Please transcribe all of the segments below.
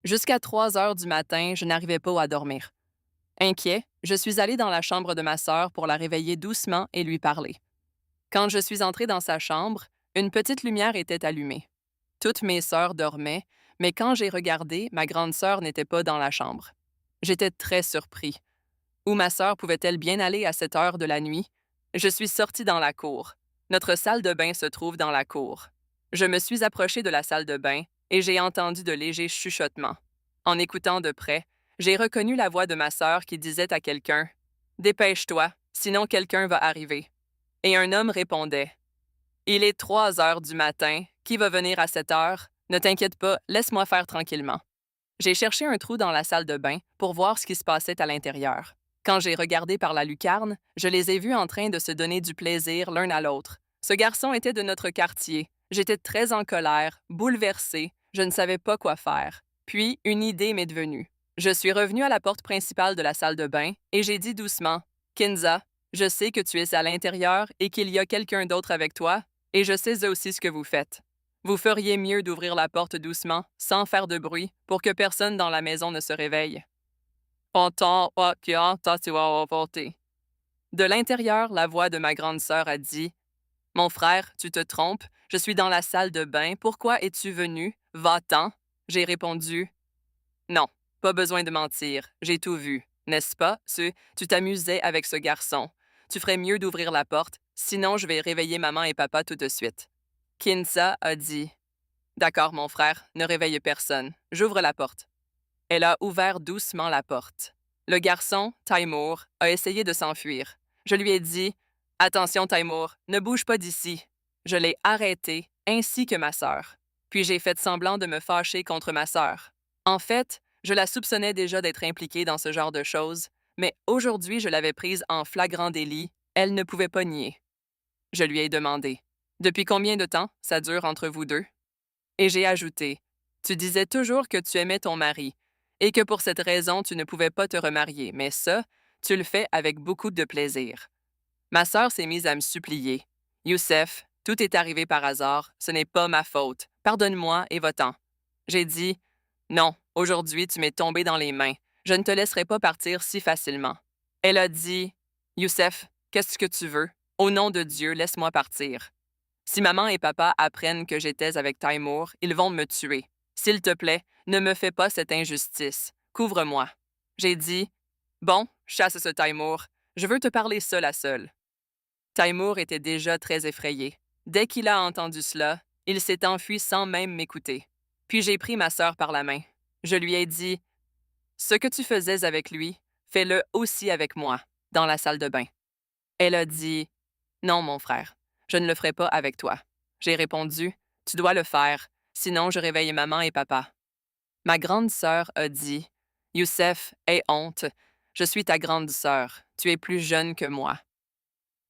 Jusqu'à 3 heures du matin, je n'arrivais pas à dormir. Inquiet, je suis allé dans la chambre de ma sœur pour la réveiller doucement et lui parler. Quand je suis entré dans sa chambre, une petite lumière était allumée. Toutes mes sœurs dormaient, mais quand j'ai regardé, ma grande sœur n'était pas dans la chambre. J'étais très surpris. Où ma sœur pouvait-elle bien aller à cette heure de la nuit? Je suis sorti dans la cour. Notre salle de bain se trouve dans la cour. Je me suis approché de la salle de bain et j'ai entendu de légers chuchotements. En écoutant de près, j'ai reconnu la voix de ma sœur qui disait à quelqu'un: Dépêche-toi, sinon quelqu'un va arriver. Et un homme répondait: Il est 3 heures du matin. Qui va venir à cette heure? Ne t'inquiète pas, laisse-moi faire tranquillement. J'ai cherché un trou dans la salle de bain pour voir ce qui se passait à l'intérieur. Quand j'ai regardé par la lucarne, je les ai vus en train de se donner du plaisir l'un à l'autre. Ce garçon était de notre quartier. J'étais très en colère, bouleversée, je ne savais pas quoi faire. Puis, une idée m'est devenue. Je suis revenue à la porte principale de la salle de bain et j'ai dit doucement: Kinza, je sais que tu es à l'intérieur et qu'il y a quelqu'un d'autre avec toi, et je sais aussi ce que vous faites. Vous feriez mieux d'ouvrir la porte doucement, sans faire de bruit, pour que personne dans la maison ne se réveille. De l'intérieur, la voix de ma grande sœur a dit: Mon frère, tu te trompes, je suis dans la salle de bain, pourquoi es-tu venu? Va-t'en. J'ai répondu: Non, pas besoin de mentir, j'ai tout vu. N'est-ce pas, tu t'amusais avec ce garçon. Tu ferais mieux d'ouvrir la porte, sinon je vais réveiller maman et papa tout de suite. Kinsa a dit: D'accord, mon frère, ne réveille personne. J'ouvre la porte. Elle a ouvert doucement la porte. Le garçon, Taimour, a essayé de s'enfuir. Je lui ai dit: Attention, Taimour, ne bouge pas d'ici. Je l'ai arrêté, ainsi que ma sœur. Puis j'ai fait semblant de me fâcher contre ma sœur. En fait, je la soupçonnais déjà d'être impliquée dans ce genre de choses, mais aujourd'hui je l'avais prise en flagrant délit. Elle ne pouvait pas nier. Je lui ai demandé: Depuis combien de temps ça dure entre vous deux? Et j'ai ajouté: Tu disais toujours que tu aimais ton mari et que pour cette raison tu ne pouvais pas te remarier, mais ça, tu le fais avec beaucoup de plaisir. Ma sœur s'est mise à me supplier: Youssef, tout est arrivé par hasard, ce n'est pas ma faute. Pardonne-moi et va-t'en. J'ai dit: Non, aujourd'hui tu m'es tombé dans les mains. Je ne te laisserai pas partir si facilement. Elle a dit: Youssef, qu'est-ce que tu veux? Au nom de Dieu, laisse-moi partir. Si maman et papa apprennent que j'étais avec Taimour, ils vont me tuer. S'il te plaît, ne me fais pas cette injustice. Couvre-moi. J'ai dit: Bon, chasse ce Taimour. Je veux te parler seul à seul. Taimour était déjà très effrayé. Dès qu'il a entendu cela, il s'est enfui sans même m'écouter. Puis j'ai pris ma sœur par la main. Je lui ai dit: Ce que tu faisais avec lui, fais-le aussi avec moi, dans la salle de bain. Elle a dit: Non, mon frère, je ne le ferai pas avec toi. J'ai répondu: Tu dois le faire, sinon je réveille maman et papa. Ma grande sœur a dit: Youssef, aie honte. Je suis ta grande sœur. Tu es plus jeune que moi.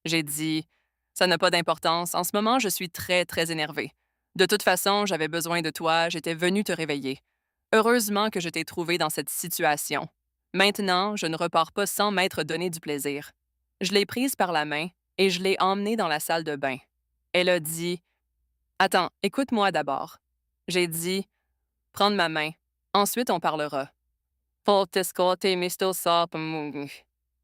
J'ai dit: Ça n'a pas d'importance. En ce moment, je suis très, très énervée. De toute façon, j'avais besoin de toi. J'étais venue te réveiller. Heureusement que je t'ai trouvé dans cette situation. Maintenant, je ne repars pas sans m'être donné du plaisir. Je l'ai prise par la main et je l'ai emmenée dans la salle de bain. Elle a dit: Attends, écoute-moi d'abord. J'ai dit: Prends ma main. Ensuite, on parlera.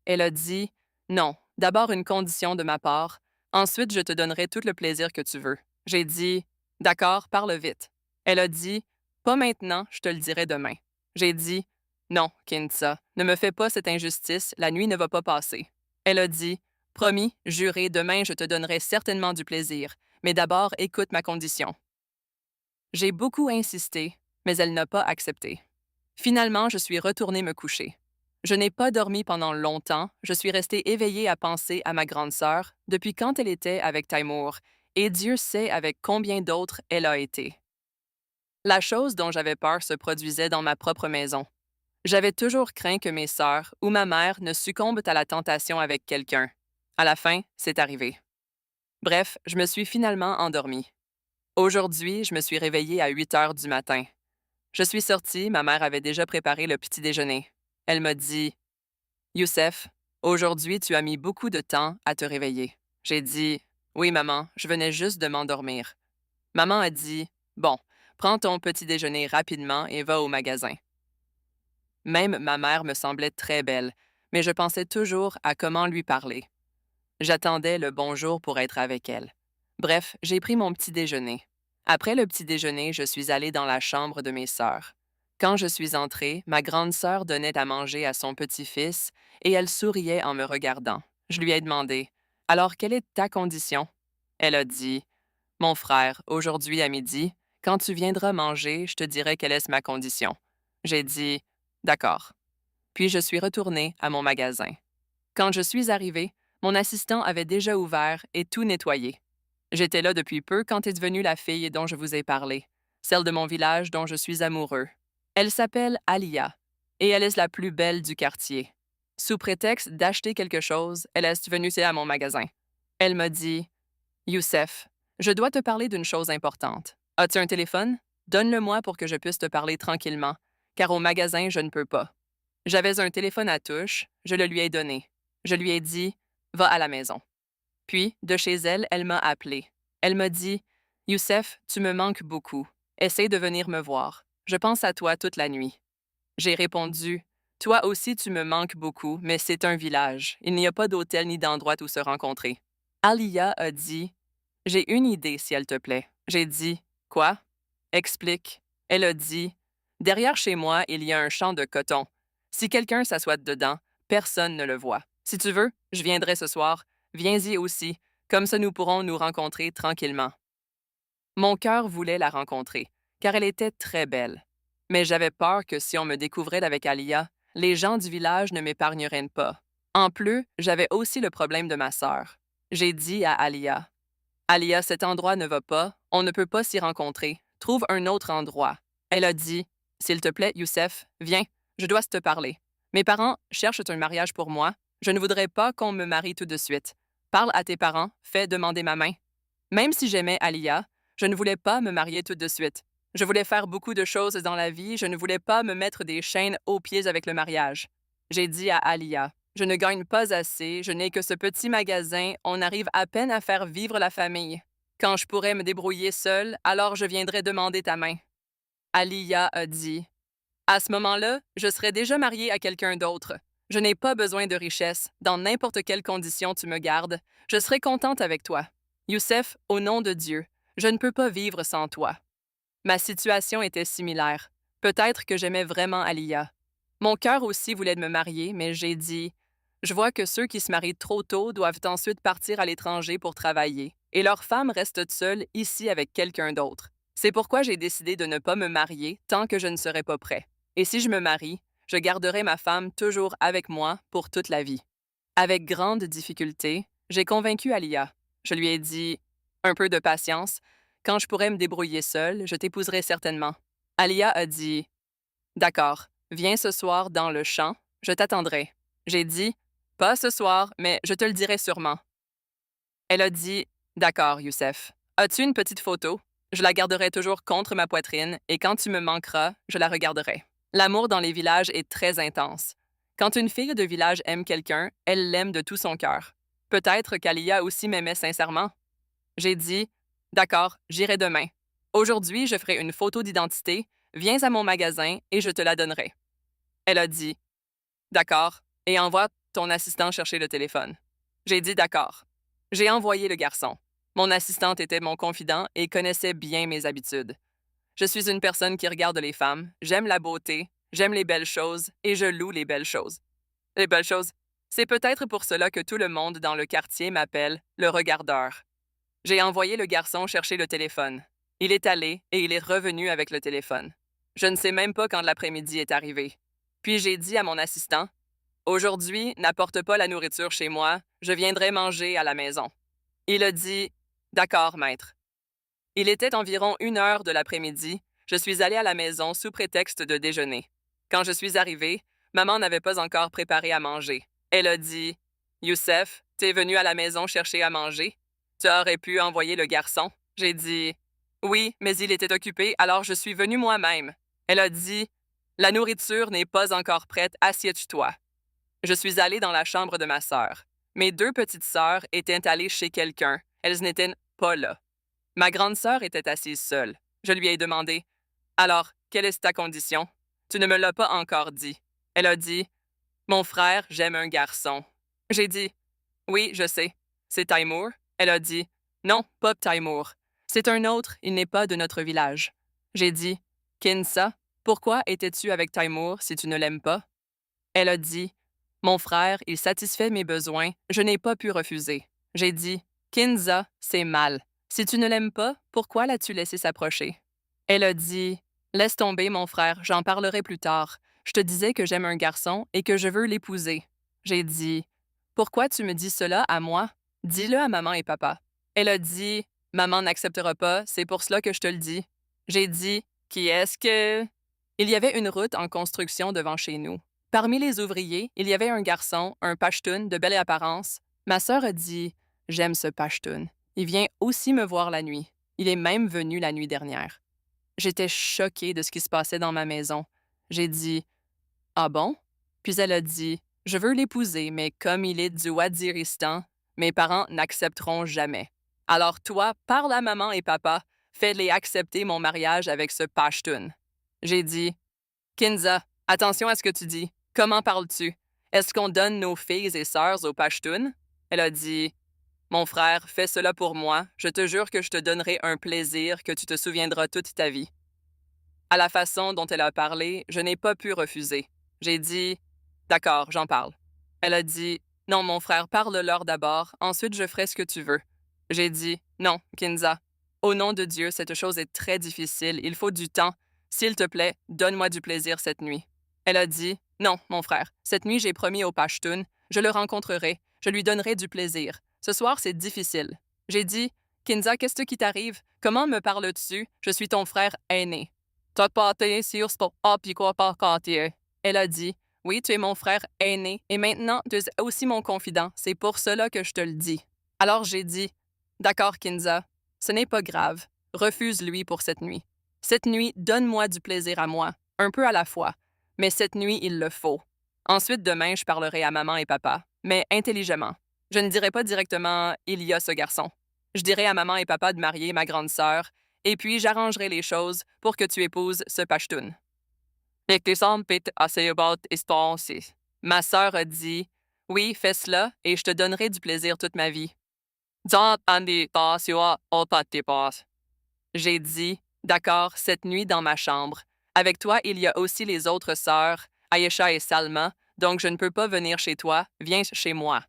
Elle a dit: Non, d'abord une condition de ma part. Ensuite, je te donnerai tout le plaisir que tu veux. J'ai dit: D'accord, parle vite. Elle a dit: Pas maintenant, je te le dirai demain. J'ai dit: Non, Kinsa, ne me fais pas cette injustice, la nuit ne va pas passer. Elle a dit: Promis, juré, demain je te donnerai certainement du plaisir, mais d'abord écoute ma condition. J'ai beaucoup insisté, mais elle n'a pas accepté. Finalement, je suis retournée me coucher. Je n'ai pas dormi pendant longtemps, je suis restée éveillée à penser à ma grande sœur depuis quand elle était avec Taimour, et Dieu sait avec combien d'autres elle a été. La chose dont j'avais peur se produisait dans ma propre maison. J'avais toujours craint que mes sœurs ou ma mère ne succombent à la tentation avec quelqu'un. À la fin, c'est arrivé. Bref, je me suis finalement endormie. Aujourd'hui, je me suis réveillée à 8 heures du matin. Je suis sortie, ma mère avait déjà préparé le petit déjeuner. Elle m'a dit: Youssef, aujourd'hui tu as mis beaucoup de temps à te réveiller. J'ai dit: Oui, maman, je venais juste de m'endormir. Maman a dit: Bon, Prends ton petit déjeuner rapidement et va au magasin. Même ma mère me semblait très belle, mais je pensais toujours à comment lui parler. J'attendais le bonjour pour être avec elle. Bref, j'ai pris mon petit déjeuner. Après le petit déjeuner, je suis allée dans la chambre de mes sœurs. Quand je suis entrée, ma grande sœur donnait à manger à son petit-fils et elle souriait en me regardant. Je lui ai demandé: Alors, quelle est ta condition? Elle a dit: Mon frère, aujourd'hui à midi, quand tu viendras manger, je te dirai quelle est ma condition. J'ai dit: D'accord. Puis je suis retournée à mon magasin. Quand je suis arrivée, mon assistant avait déjà ouvert et tout nettoyé. J'étais là depuis peu quand est venue la fille dont je vous ai parlé, celle de mon village dont je suis amoureux. Elle s'appelle Alia, et elle est la plus belle du quartier. Sous prétexte d'acheter quelque chose, elle est venue à mon magasin. Elle m'a dit: Youssef, je dois te parler d'une chose importante. As-tu un téléphone? Donne-le-moi pour que je puisse te parler tranquillement, car au magasin, je ne peux pas. J'avais un téléphone à touche, je le lui ai donné. Je lui ai dit: Va à la maison. Puis, de chez elle, elle m'a appelé. Elle m'a dit: Youssef, tu me manques beaucoup. Essaie de venir me voir. Je pense à toi toute la nuit. J'ai répondu: Toi aussi, tu me manques beaucoup, mais c'est un village. Il n'y a pas d'hôtel ni d'endroit où se rencontrer. Alia a dit: J'ai une idée, si elle te plaît. J'ai dit: Quoi? Explique. Elle a dit: Derrière chez moi, il y a un champ de coton. Si quelqu'un s'assoit dedans, personne ne le voit. Si tu veux, je viendrai ce soir. Viens-y aussi. Comme ça, nous pourrons nous rencontrer tranquillement. Mon cœur voulait la rencontrer, car elle était très belle. Mais j'avais peur que si on me découvrait avec Alia, les gens du village ne m'épargneraient pas. En plus, j'avais aussi le problème de ma sœur. J'ai dit à Alia: Alia, cet endroit ne va pas, on ne peut pas s'y rencontrer. Trouve un autre endroit. Elle a dit: S'il te plaît, Youssef, viens, je dois te parler. Mes parents cherchent un mariage pour moi. Je ne voudrais pas qu'on me marie tout de suite. Parle à tes parents, fais demander ma main. Même si j'aimais Alia, je ne voulais pas me marier tout de suite. Je voulais faire beaucoup de choses dans la vie, je ne voulais pas me mettre des chaînes aux pieds avec le mariage. J'ai dit à Alia: Je ne gagne pas assez, je n'ai que ce petit magasin, on arrive à peine à faire vivre la famille. Quand je pourrais me débrouiller seule, alors je viendrai demander ta main. Alia a dit: À ce moment-là, je serais déjà mariée à quelqu'un d'autre. Je n'ai pas besoin de richesse. Dans n'importe quelle condition tu me gardes, je serai contente avec toi. Youssef, au nom de Dieu, je ne peux pas vivre sans toi. Ma situation était similaire. Peut-être que j'aimais vraiment Alia. Mon cœur aussi voulait me marier, mais j'ai dit: Je vois que ceux qui se marient trop tôt doivent ensuite partir à l'étranger pour travailler, et leurs femmes restent seules ici avec quelqu'un d'autre. C'est pourquoi j'ai décidé de ne pas me marier tant que je ne serai pas prêt. Et si je me marie, je garderai ma femme toujours avec moi pour toute la vie. Avec grande difficulté, j'ai convaincu Alia. Je lui ai dit: Un peu de patience. Quand je pourrai me débrouiller seule, je t'épouserai certainement. Alia a dit: D'accord, viens ce soir dans le champ, je t'attendrai. J'ai dit: Pas ce soir, mais je te le dirai sûrement. Elle a dit: D'accord, Youssef. As-tu une petite photo? Je la garderai toujours contre ma poitrine et quand tu me manqueras, je la regarderai. L'amour dans les villages est très intense. Quand une fille de village aime quelqu'un, elle l'aime de tout son cœur. Peut-être qu'Alia aussi m'aimait sincèrement. J'ai dit: D'accord, j'irai demain. Aujourd'hui, je ferai une photo d'identité. Viens à mon magasin et je te la donnerai. Elle a dit: D'accord, et envoie ton assistant chercher le téléphone. J'ai dit: D'accord. J'ai envoyé le garçon. Mon assistante était mon confident et connaissait bien mes habitudes. Je suis une personne qui regarde les femmes, j'aime la beauté, j'aime les belles choses et je loue les belles choses. Les belles choses, c'est peut-être pour cela que tout le monde dans le quartier m'appelle le regardeur. J'ai envoyé le garçon chercher le téléphone. Il est allé et il est revenu avec le téléphone. Je ne sais même pas quand l'après-midi est arrivé. Puis j'ai dit à mon assistant: Aujourd'hui, n'apporte pas la nourriture chez moi, je viendrai manger à la maison. Il a dit: D'accord, maître. Il était environ 1 heure de l'après-midi. Je suis allée à la maison sous prétexte de déjeuner. Quand je suis arrivée, maman n'avait pas encore préparé à manger. Elle a dit: Youssef, t'es venu à la maison chercher à manger? Tu aurais pu envoyer le garçon. J'ai dit: Oui, mais il était occupé, alors je suis venue moi-même. Elle a dit: La nourriture n'est pas encore prête, assieds-toi. Je suis allée dans la chambre de ma sœur. Mes 2 petites sœurs étaient allées chez quelqu'un. Elles n'étaient pas là. Ma grande sœur était assise seule. Je lui ai demandé: Alors, quelle est ta condition? Tu ne me l'as pas encore dit. Elle a dit, mon frère, j'aime un garçon. J'ai dit, oui, je sais. C'est Taimour? Elle a dit, non, pas Taimour. C'est un autre, il n'est pas de notre village. J'ai dit, Kinsa, pourquoi étais-tu avec Taimour si tu ne l'aimes pas? Elle a dit, mon frère, il satisfait mes besoins, je n'ai pas pu refuser. J'ai dit, Kinza, c'est mal. Si tu ne l'aimes pas, pourquoi l'as-tu laissé s'approcher? Elle a dit, laisse tomber, mon frère, j'en parlerai plus tard. Je te disais que j'aime un garçon et que je veux l'épouser. J'ai dit, pourquoi tu me dis cela à moi? Dis-le à maman et papa. Elle a dit, maman n'acceptera pas, c'est pour cela que je te le dis. J'ai dit, qui est-ce que... Il y avait une route en construction devant chez nous. Parmi les ouvriers, il y avait un garçon, un Pashtun de belle apparence. Ma sœur a dit, j'aime ce Pashtun. Il vient aussi me voir la nuit. Il est même venu la nuit dernière. J'étais choquée de ce qui se passait dans ma maison. J'ai dit, ah bon? Puis elle a dit, je veux l'épouser, mais comme il est du Waziristan, mes parents n'accepteront jamais. Alors toi, parle à maman et papa, fais-les accepter mon mariage avec ce Pashtun. J'ai dit, Kinza, attention à ce que tu dis. Comment parles-tu? Est-ce qu'on donne nos filles et sœurs aux Pashtuns? Elle a dit, mon frère, fais cela pour moi. Je te jure que je te donnerai un plaisir que tu te souviendras toute ta vie. À la façon dont elle a parlé, je n'ai pas pu refuser. J'ai dit, d'accord, j'en parle. Elle a dit, non, mon frère, parle-leur d'abord, ensuite je ferai ce que tu veux. J'ai dit, non, Kinza. Au nom de Dieu, cette chose est très difficile, il faut du temps. S'il te plaît, donne-moi du plaisir cette nuit. Elle a dit, non, mon frère, cette nuit j'ai promis au Pashtun, je le rencontrerai, je lui donnerai du plaisir. Ce soir, c'est difficile. J'ai dit, Kinza, qu'est-ce qui t'arrive? Comment me parles-tu? Je suis ton frère aîné. Elle a dit, oui, tu es mon frère aîné, et maintenant tu es aussi mon confident, c'est pour cela que je te le dis. Alors j'ai dit, d'accord, Kinza, ce n'est pas grave, refuse-lui pour cette nuit. Cette nuit, donne-moi du plaisir à moi, un peu à la fois, mais cette nuit, il le faut. Ensuite, demain, je parlerai à maman et papa, mais intelligemment. Je ne dirai pas directement, il y a ce garçon. Je dirai à maman et papa de marier ma grande sœur, et puis j'arrangerai les choses pour que tu épouses ce Pashtun. Ma sœur a dit, oui, fais cela, et je te donnerai du plaisir toute ma vie. J'ai dit, d'accord, cette nuit dans ma chambre. Avec toi, il y a aussi les autres sœurs, Aïcha et Salma, donc je ne peux pas venir chez toi, viens chez moi.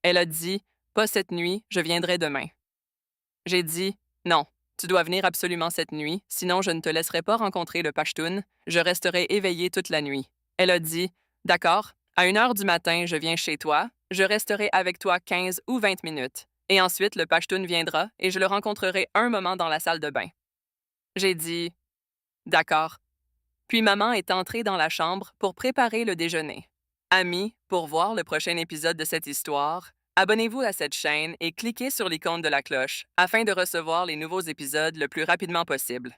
Elle a dit, pas cette nuit, je viendrai demain. J'ai dit, non, tu dois venir absolument cette nuit, sinon je ne te laisserai pas rencontrer le Pashtun, je resterai éveillée toute la nuit. Elle a dit, d'accord, à 1 heure du matin, je viens chez toi, je resterai avec toi 15 ou 20 minutes, et ensuite le Pashtun viendra et je le rencontrerai un moment dans la salle de bain. J'ai dit, d'accord. Puis maman est entrée dans la chambre pour préparer le déjeuner. Amis, pour voir le prochain épisode de cette histoire, abonnez-vous à cette chaîne et cliquez sur l'icône de la cloche afin de recevoir les nouveaux épisodes le plus rapidement possible.